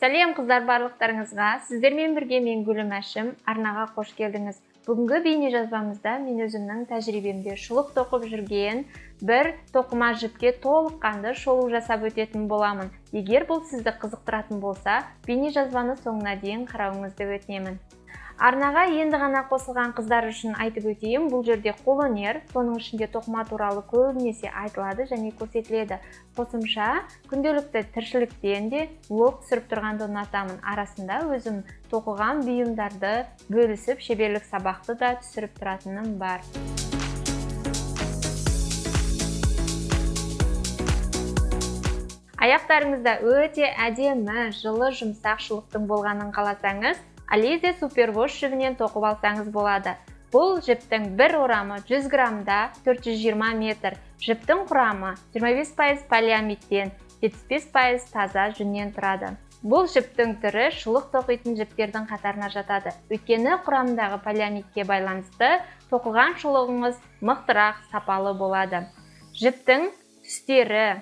Сәлем қыздар барлықтарыңызға. Сіздермен бірге мен Гүлім Әшім. Арнаға қош келдіңіз. Бүгінгі бейне жазбамызда мен өзімнің тәжірибемде шұлық тоқып жүрген бір тоқыма жіпке толыққанды шолу жасап өтетін боламын. Егер бұл сізді қызықтыратын болса, бейне жазбаны соңына дейін қарауыңызды өтінемін. Арнаға енді ғана қосылған қыздар үшін айтып өтейін, бұл жерде қолөнер, соның ішінде тоқыма туралы көбінесе айтылады және көрсетіледі. Қосымша күнделікті тіршіліктен де влог түсіріп тұрғанды ұнатамын. Арасында өзім тоқыған бұйымдарды бөлісіп, шеберлік сабақты да түсіріп тұратыным бар. Аяқтарыңызда өте әдемі, жылы, жұмсақ шұлықтың болғанын қаласаңыз, Ализе Супервош жібінен тоқып алсаңыз болады. Бұл жіптің бір орамы 100 граммда 420 метр. Жіптің құрамы 25% полиамидтен, 75% таза жүннен тұрады. Бұл жіптің түрі шұлық тоқитын жіптердің қатарына жатады. Өйткені құрамындағы полиамидке байланысты тоқыған шұлығыңыз мықтырақ, сапалы болады. Жіптің түстері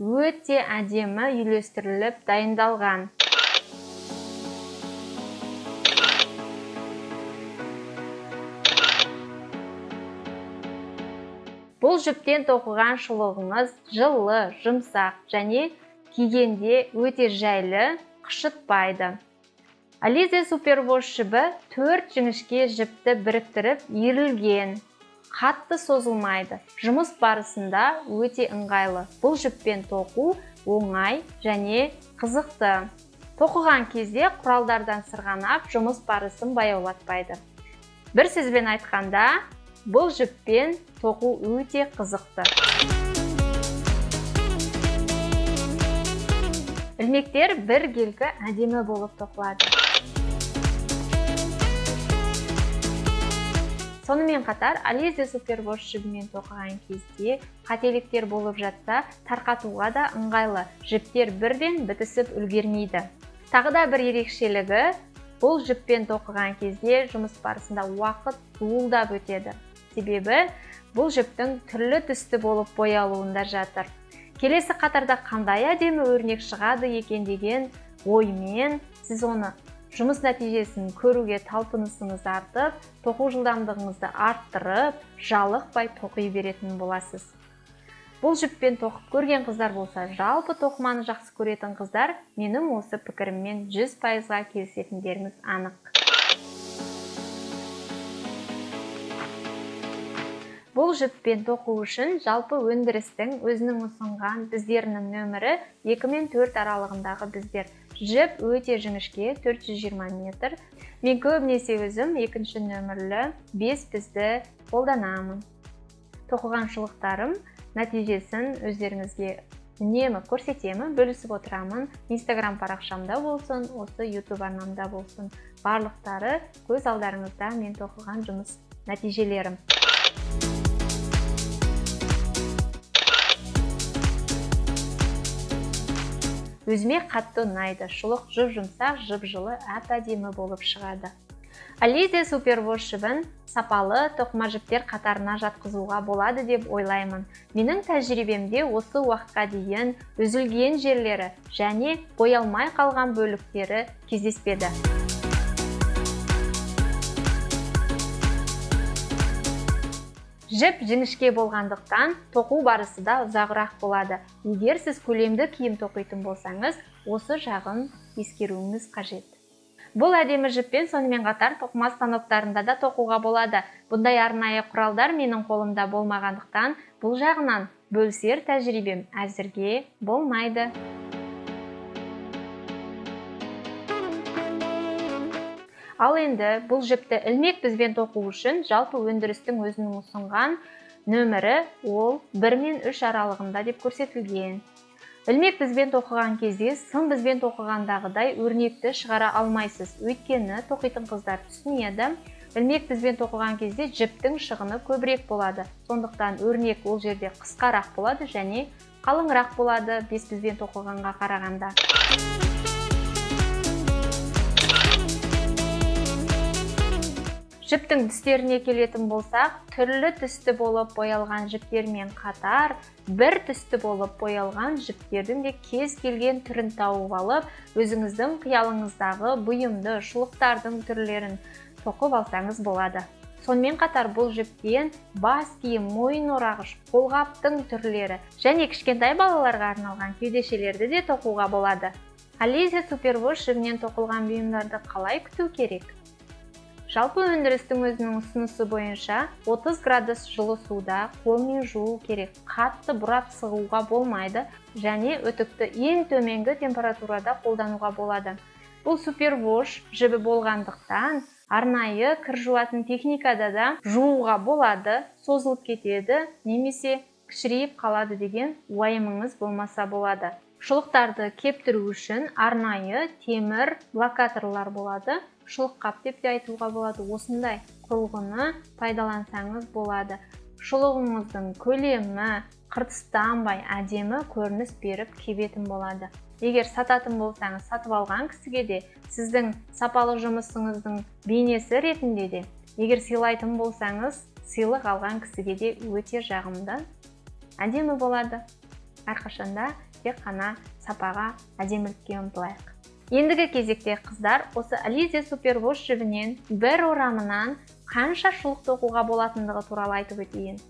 өте әдемі үйлестіріліп дайындалған. Бұл жіптен тоқыған шұлығыңыз жылы, жұмсақ және кигенде өте жайлы, қышытпайды. Ализе Супервош жібі 4 жіңішке жіпті біріктіріп иірілген, қатты созылмайды. Жұмыс барысында өте ыңғайлы. Бұл жіппен тоқу оңай және қызықты. Тоқыған кезде құралдардан сырғанап, жұмыс барысын баяулатпайды. Бір сөзбен айтқанда, бұл жіппен тоқу өте қызықты. Ілмектер бір келкі әдемі болып тоқылады. Сонымен қатар, Ализе Супервош жібімен тоқыған кезде қателіктер болып жатса, тарқатуға да ыңғайлы. Жіптер бірден бітісіп үлгермейді. Тағы да бір ерекшелігі, бұл жіппен тоқыған кезде жұмыс барысында уақыт зуылдап өтеді. Себебі бұл жіптің түрлі түсті болып боялуында жатыр. Келесі қатарда қандай әдемі өрнек шығады екен деген оймен сіз оны жұмыс нәтижесін көруге талпынысыңыз артып, тоқу жылдамдығыңызды арттырып, жалықпай тоқи беретін боласыз. Бұл жіппен тоқып көрген қыздар болса, жалпы тоқыманы жақсы көретін қыздар менің осы пікіріммен 100%-ға келісетіндеріңіз анық. Бұл жіппен тоқу үшін жалпы өндірістің өзінің ұсынған біздерінің нөмірі 2 мен 4 аралығындағы біздер. Жіп өте жіңішке 420 метр. Мен көбінесе өзім екінші нөмірлі 5 бізді қолданамын. Тоқыған шұлықтарым нәтижесін өздеріңізге үнемі көрсетемін, бөлісіп отырамын. Instagram парақшамда болсын, осы YouTube арнамда болсын. Барлықтары көз алдарыңызда мен тоқыған жұмыс нәтижелерім. Өзіме қатты ұнайды. Шұлық жұмсақ, жып-жылы, әп-әдемі болып шығады. Ализе Супервош жібін сапалы тоқыма жіптер қатарына жатқызуға болады деп ойлаймын. Менің тәжірибемде осы уақытқа дейін үзілген жерлері және боялмай қалған бөліктері кездеспеді. Жіп жіңішке болғандықтан тоқу барысы да ұзағырақ болады. Егер сіз көлемді киім тоқитын болсаңыз, осы жағын ескеруіңіз қажет. Бұл әдемі жіппен сонымен қатар тоқыма станоктарында да тоқуға болады. Бұндай арнайы құралдар менің қолымда болмағандықтан, бұл жағынан бөлісер тәжірибем әзірге болмайды. Ал енді бұл жіпті ілмек бізбен тоқу үшін жалпы өндірістің өзінің ұсынған нөмірі ол 1 мен 3 аралығында деп көрсетілген. Ілмек бізбен тоқыған кезде сым бізбен тоқығандағыдай өрнекті шығара алмайсыз. Өйткені тоқитын қыздар түсінеді. Ілмек бізбен тоқыған кезде жіптің шығыны көбірек болады. Сондықтан өрнек ол жерде қысқарақ болады және қалыңырақ болады бес бізбен тоқығанға қарағанда. Жіптің түстеріне келетін болсақ, түрлі түсті болып боялған жіптермен қатар, бір түсті болып боялған жіптердің де кез келген түрін тауып алып, өзіңіздің қиялыңыздағы бұйымды шұлықтардың түрлерін тоқып алсаңыз болады. Сонымен қатар бұл жіптен бас киім, мойын орағыш, қолғаптың түрлері және кішкентай балаларға арналған кеудешелерді де тоқуға болады. Alize Superwash жібінен тоқылған бұйымдарды қалай күту керек? Жалпы өндірістің өзінің ұсынысы бойынша 30 градус жылы суда қолмен жуу керек. Қатты бұрап сығуға болмайды және өтікті ең төменгі температурада қолдануға болады. Бұл Superwash жібі болғандықтан арнайы кір жуатын техникада да жууға болады, созылып кетеді немесе кішірейіп қалады деген уайымыңыз болмаса болады. Шұлықтарды кептіру үшін арнайы темір блокаторлар болады. Шұлыққап деп те айтуға болады. Осындай құрылғыны пайдалансаңыз болады. Шұлығыңыздың көлемі қыртыстанбай әдемі көрініс беріп кебетін болады. Егер сататын болсаңыз, сатып алған кісіге де сіздің сапалы жұмысыңыздың бейнесі ретінде де, егер сыйлайтын болсаңыз, сыйлық алған кісіге де өте жағымды, әдемі болады. Әрқашанда тек қана сапаға, әдемілікке ұмтылайық. Ендігі кезекте қыздар, осы Alize Superwash жібінен бір орамынан қанша шұлық тоқуға болатындығы туралы айтып өтейін.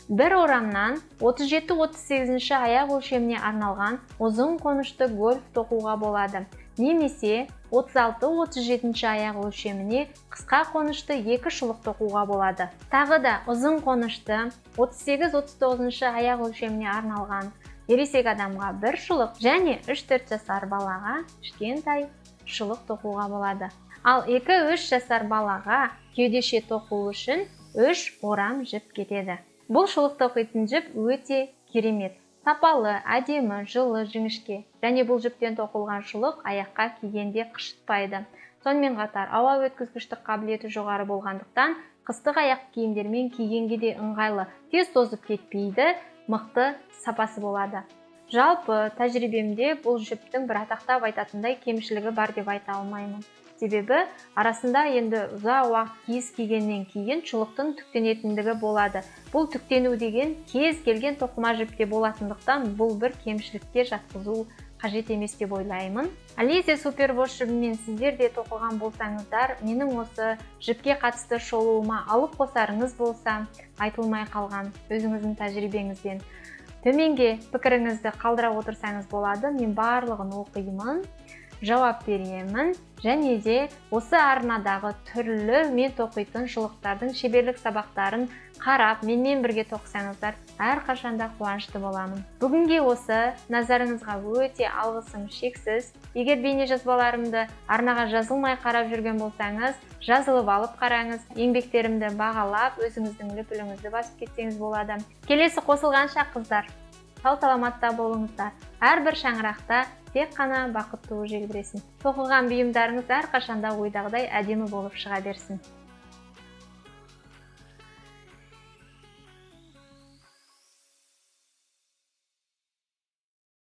Бір орамнан 37-38 аяқ өлшеміне арналған ұзын қонышты гольф тоқуға болады. Немесе 36-37 аяқ өлшеміне қысқа қонышты 2 шұлық тоқуға болады. Тағы да ұзын қонышты 38-39 аяқ өлшеміне арналған ересек адамға 1 шұлық және 3-4 жасар балаға кішкентай шұлық тоқуға болады. Ал 2-3 жасар балаға кеудеше тоқу үшін 3 орам жіп кетеді. Бұл шұлық тоқитын жіп өте керемет. Сапалы, әдемі, жылы, жіңішке. Және бұл жіптен тоқылған шұлық аяққа кигенде қышытпайды. Сонымен қатар ауа өткізгіштік қабілеті жоғары болғандықтан қыстық аяқ киімдермен кигенге де ыңғайлы, тез тозып кетпейді, мықты сапасы болады. Жалпы тәжірибемде бұл жіптің бір атақтап айтатындай кемшілігі бар деп айта алмаймын. Себебі арасында енді ұзақ уақыт киіз кигеннен кейін шұлықтың түктенетіндігі болады. Бұл түктену деген кез келген тоқыма жіпте болатындықтан бұл бір кемшілікке жатқызу қажет емес деп ойлаймын. Alize Superwash жібімен сіздер де тоқыған болсаңыздар, менің осы жіпке қатысты шолуыма алып қосарыңыз болса, айтылмай қалған өзіңіздің тәжірибеңізден төменге пікіріңізді қалдыра отырсаңыз болады. Мен барлығын оқимын, жауап беремін және де осы арнадағы түрлі мен тоқитын шұлықтардың шеберлік сабақтарын қарап, менімен бірге тоқысаңыздар, әрқашанда қуанышты боламын. Бүгінге осы, назарыңызға өте алғысым шексіз. Егер бейне жазбаларымды арнаға жазылмай қарап жүрген болсаңыз, жазылып алып қараңыз. Еңбектерімді бағалап, өзіңіздің лүпіліңізді басып кетсеңіз болады. Келесі қосылғанша қыздар, сау-саламатта болыңыздар. Әрбір шаңырақта тек қана бақытты желбіресін. Тоқылған бұйымдарыңыз әрқашанда ойдағыдай әдемі болып шыға берсін.